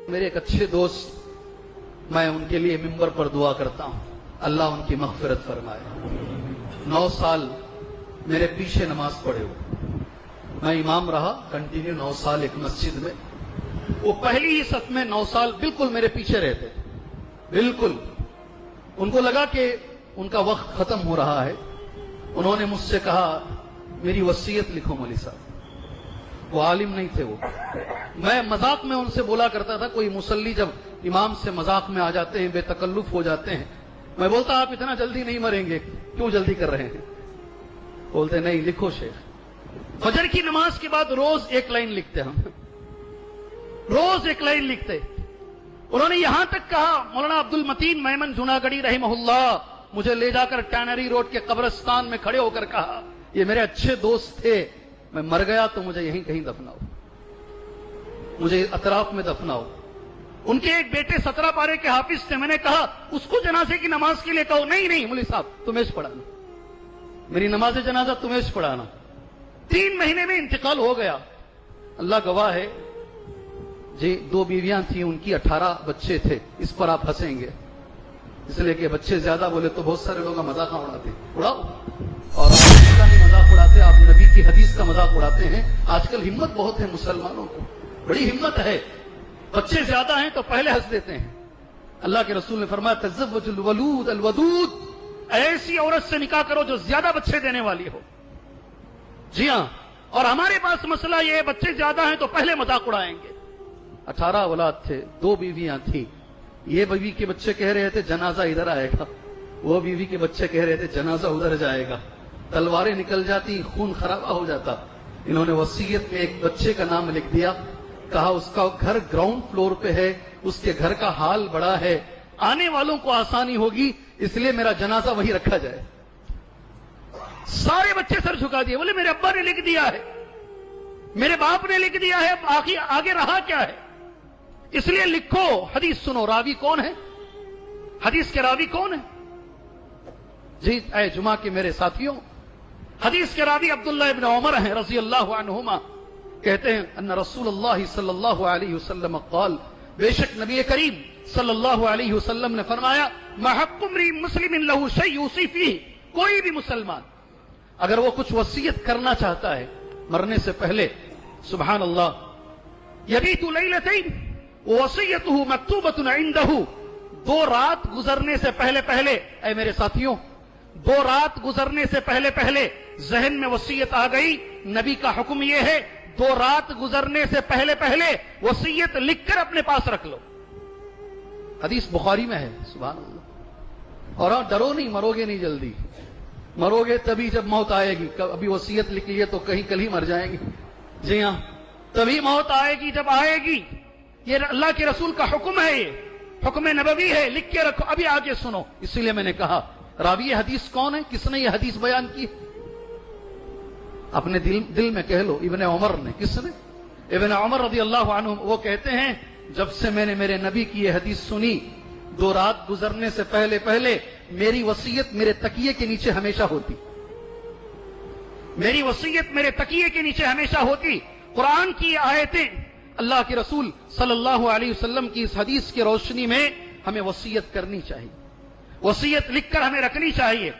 میرے ایک اچھے دوست، میں ان کے لیے ممبر پر دعا کرتا ہوں، اللہ ان کی مغفرت فرمائے۔ 9 سال میرے پیچھے نماز پڑھے ہو، میں امام رہا کنٹینیو 9 سال ایک مسجد میں۔ وہ پہلی ہی صف میں 9 سال بالکل میرے پیچھے رہتے، بالکل۔ ان کو لگا کہ ان کا وقت ختم ہو رہا ہے، انہوں نے مجھ سے کہا میری وصیت لکھو مولوی صاحب۔ وہ عالم نہیں تھے، وہ میں مذاق میں ان سے بولا کرتا تھا، کوئی مصلی جب امام سے مذاق میں آ جاتے ہیں، بے تکلف ہو جاتے ہیں، میں بولتا آپ اتنا جلدی نہیں مریں گے، کیوں جلدی کر رہے ہیں؟ بولتے نہیں لکھو شیخ۔ فجر کی نماز کے بعد روز ایک لائن لکھتے، ہم روز ایک لائن لکھتے۔ انہوں نے یہاں تک کہا، مولانا عبد المتین میمن جوناگڑھی رحمہ اللہ مجھے لے جا کر ٹینری روڈ کے قبرستان میں کھڑے ہو کر کہا، یہ میرے اچھے دوست تھے، میں مر گیا تو مجھے یہیں کہیں دفناؤ، مجھے اطراف میں دفناؤ۔ ان کے ایک بیٹے 17 پارے کے حافظ تھے، میں نے کہا اس کو جنازے کی نماز کے لیے کہو، نہیں نہیں مولوی صاحب تمہیں پڑھانا، میری نماز جنازہ تمہیں پڑھانا۔ 3 مہینے میں انتقال ہو گیا، اللہ گواہ ہے جی۔ 2 بیویاں تھیں، ان کی 18 بچے تھے۔ اس پر آپ ہنسیں گے اس لیے کہ بچے زیادہ بولے تو بہت سارے لوگ مذاق اڑاتے، اڑاؤ، اور آپ کا نہیں مذاق اڑاتے، آپ نبی کی حدیث کا مذاق اڑاتے ہیں۔ آج کل ہمت بہت ہے مسلمانوں کو، بڑی ہمت ہے، بچے زیادہ ہیں تو پہلے ہنس دیتے ہیں۔ اللہ کے رسول نے فرمایا تزوج الولود الودود، ایسی عورت سے نکاح کرو جو زیادہ بچے دینے والی ہو۔ جی ہاں، اور ہمارے پاس مسئلہ یہ ہے بچے زیادہ ہیں تو پہلے مذاق اڑائیں گے۔ 18 اولاد تھے، 2 بیویاں تھیں۔ یہ بیوی کے بچے کہہ رہے تھے جنازہ ادھر آئے گا، وہ بیوی کے بچے کہہ رہے تھے جنازہ ادھر جائے گا، تلواریں نکل جاتی، خون خرابہ ہو جاتا۔ انہوں نے وصیت میں ایک بچے کا نام لکھ دیا، کہا اس کا گھر گراؤنڈ فلور پہ ہے، اس کے گھر کا حال بڑا ہے، آنے والوں کو آسانی ہوگی، اس لیے میرا جنازہ وہی رکھا جائے۔ سارے بچے سر جھکا دیے، بولے میرے ابا نے لکھ دیا ہے، میرے باپ نے لکھ دیا ہے، اب آگے رہا کیا ہے؟ اس لیے لکھو، حدیث سنو، راوی کون ہے؟ حدیث کے راوی کون ہے؟ جی اے جمعہ کے میرے ساتھیوں، حدیث کے راوی عبداللہ ابن عمر ہیں رضی اللہ عنہما، کہتے ہیں ان رسول اللہ صلی اللہ علیہ وسلم قال، بے شک نبی کریم صلی اللہ علیہ وسلم نے فرمایا، ما حق امرئ مسلم لہ شیء یوصی فیہ، کوئی بھی مسلمان اگر وہ کچھ وصیت کرنا چاہتا ہے مرنے سے پہلے، سبحان اللہ، یبیت لیلتین وصیتہ مکتوبۃ عندہ، 2 رات گزرنے سے پہلے پہلے، اے میرے ساتھیوں 2 رات گزرنے سے پہلے پہلے ذہن میں وصیت آ گئی، نبی کا حکم یہ ہے 2 رات گزرنے سے پہلے پہلے وصیت لکھ کر اپنے پاس رکھ لو۔ حدیث بخاری میں ہے، سبحان اللہ۔ اور ڈرو نہیں، مرو گے نہیں جلدی، مرو گے تبھی جب موت آئے گی، ابھی وصیت لکھ لیے تو کہیں کل ہی مر جائیں گے۔ جی ہاں، تبھی موت آئے گی جب آئے گی، یہ اللہ کے رسول کا حکم ہے، یہ حکم نبوی ہے، لکھ کے رکھو۔ ابھی آگے سنو، اسی لیے میں نے کہا راوی حدیث کون ہے، کس نے یہ حدیث بیان کی؟ اپنے دل میں کہہ لو، ابن عمر نے۔ کس نے؟ ابن عمر رضی اللہ عنہ، وہ کہتے ہیں جب سے میں نے میرے نبی کی یہ حدیث سنی، 2 رات گزرنے سے پہلے پہلے میری وصیت میرے تکیے کے نیچے ہمیشہ ہوتی، میری وصیت میرے تکیے کے نیچے ہمیشہ ہوتی۔ قرآن کی آیتیں، اللہ کے رسول صلی اللہ علیہ وسلم کی اس حدیث کی روشنی میں ہمیں وصیت کرنی چاہیے، وصیت لکھ کر ہمیں رکھنی چاہیے۔